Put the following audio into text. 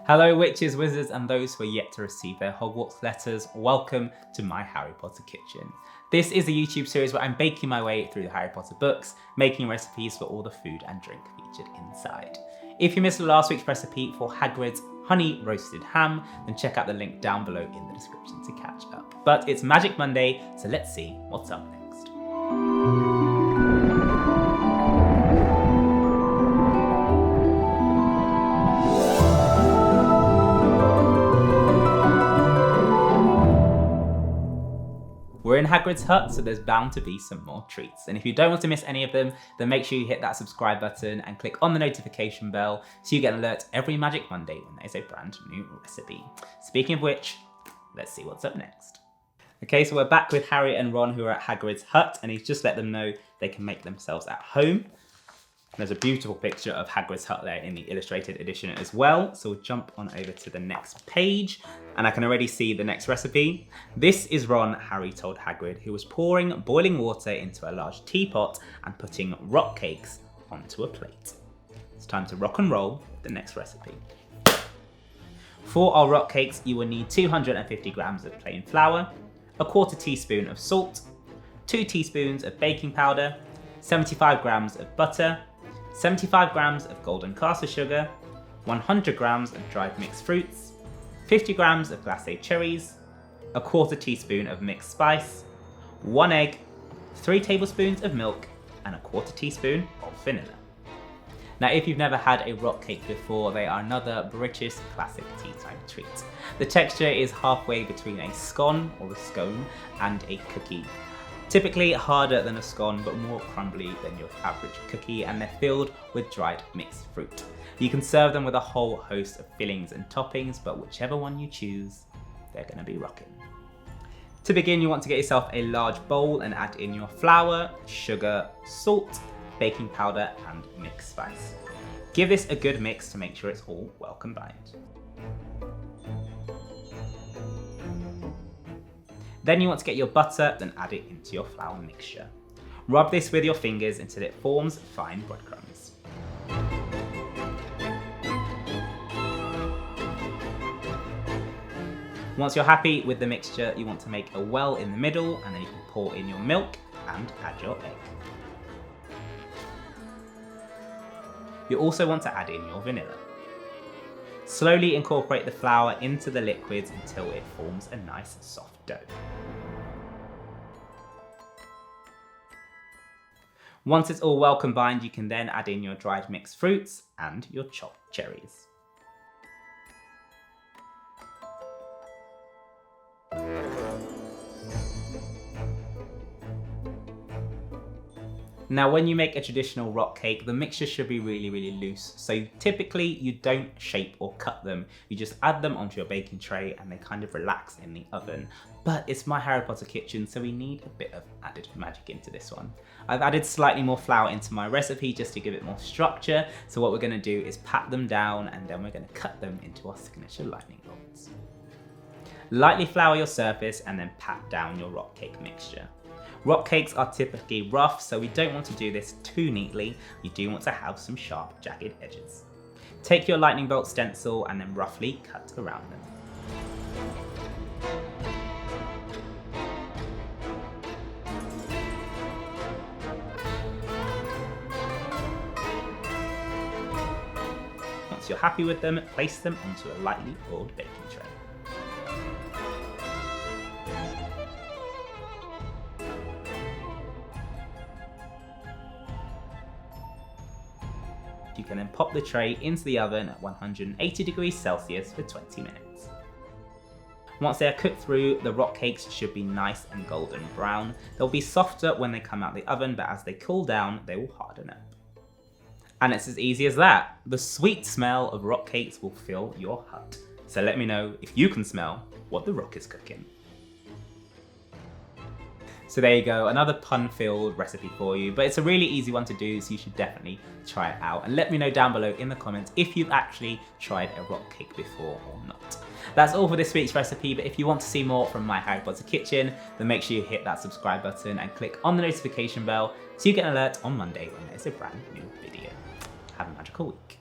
Hello witches, wizards and those who are yet to receive their Hogwarts letters, welcome to my Harry Potter kitchen. This is a YouTube series where I'm baking my way through the Harry Potter books, making recipes for all the food and drink featured inside. If you missed last week's recipe for Hagrid's honey roasted ham, then check out the link down below in the description to catch up. But it's Magic Monday, so let's see what's up next. We're in Hagrid's hut, so there's bound to be some more treats. And if you don't want to miss any of them, then make sure you hit that subscribe button and click on the notification bell so you get an alert every Magic Monday when there's a brand new recipe. Speaking of which, let's see what's up next. Okay, so we're back with Harry and Ron who are at Hagrid's hut, and he's just let them know they can make themselves at home. There's a beautiful picture of Hagrid's hut there in the illustrated edition as well. So we'll jump on over to the next page and I can already see the next recipe. This is Ron, Harry told Hagrid, who was pouring boiling water into a large teapot and putting rock cakes onto a plate. It's time to rock and roll the next recipe. For our rock cakes, you will need 250 grams of plain flour, a quarter teaspoon of salt, 2 teaspoons of baking powder, 75 grams of butter, 75 grams of golden caster sugar, 100 grams of dried mixed fruits, 50 grams of glacé cherries, a quarter teaspoon of mixed spice, 1 egg, 3 tablespoons of milk, and a quarter teaspoon of vanilla. Now, if you've never had a rock cake before, they are another British classic tea time treat. The texture is halfway between a scone or a scone and a cookie. Typically harder than a scone, but more crumbly than your average cookie, and they're filled with dried mixed fruit. You can serve them with a whole host of fillings and toppings, but whichever one you choose, they're going to be rocking. To begin, you want to get yourself a large bowl and add in your flour, sugar, salt, baking powder, and mixed spice. Give this a good mix to make sure it's all well combined. Then you want to get your butter, then add it into your flour mixture. Rub this with your fingers until it forms fine breadcrumbs. Once you're happy with the mixture, you want to make a well in the middle, and then you can pour in your milk and add your egg. You also want to add in your vanilla. Slowly incorporate the flour into the liquids until it forms a nice soft dough. Once it's all well combined, you can then add in your dried mixed fruits and your chopped cherries. Now, when you make a traditional rock cake, the mixture should be really loose. So typically you don't shape or cut them. You just add them onto your baking tray and they kind of relax in the oven. But it's my Harry Potter kitchen, so we need a bit of added magic into this one. I've added slightly more flour into my recipe just to give it more structure. So what we're gonna do is pat them down and then we're gonna cut them into our signature lightning bolts. Lightly flour your surface and then pat down your rock cake mixture. Rock cakes are typically rough, so we don't want to do this too neatly. You do want to have some sharp, jagged edges. Take your lightning bolt stencil and then roughly cut around them. Once you're happy with them, place them onto a lightly oiled baking tray. You can then pop the tray into the oven at 180 degrees Celsius for 20 minutes. Once they are cooked through, the rock cakes should be nice and golden brown. They'll be softer when they come out the oven, but as they cool down, they will harden up. And it's as easy as that. The sweet smell of rock cakes will fill your hut. So let me know if you can smell what the rock is cooking. So there you go, another pun-filled recipe for you, but it's a really easy one to do, so you should definitely try it out. And let me know down below in the comments if you've actually tried a rock cake before or not. That's all for this week's recipe, but if you want to see more from my Harry Potter kitchen, then make sure you hit that subscribe button and click on the notification bell so you get an alert on Monday when there's a brand new video. Have a magical week.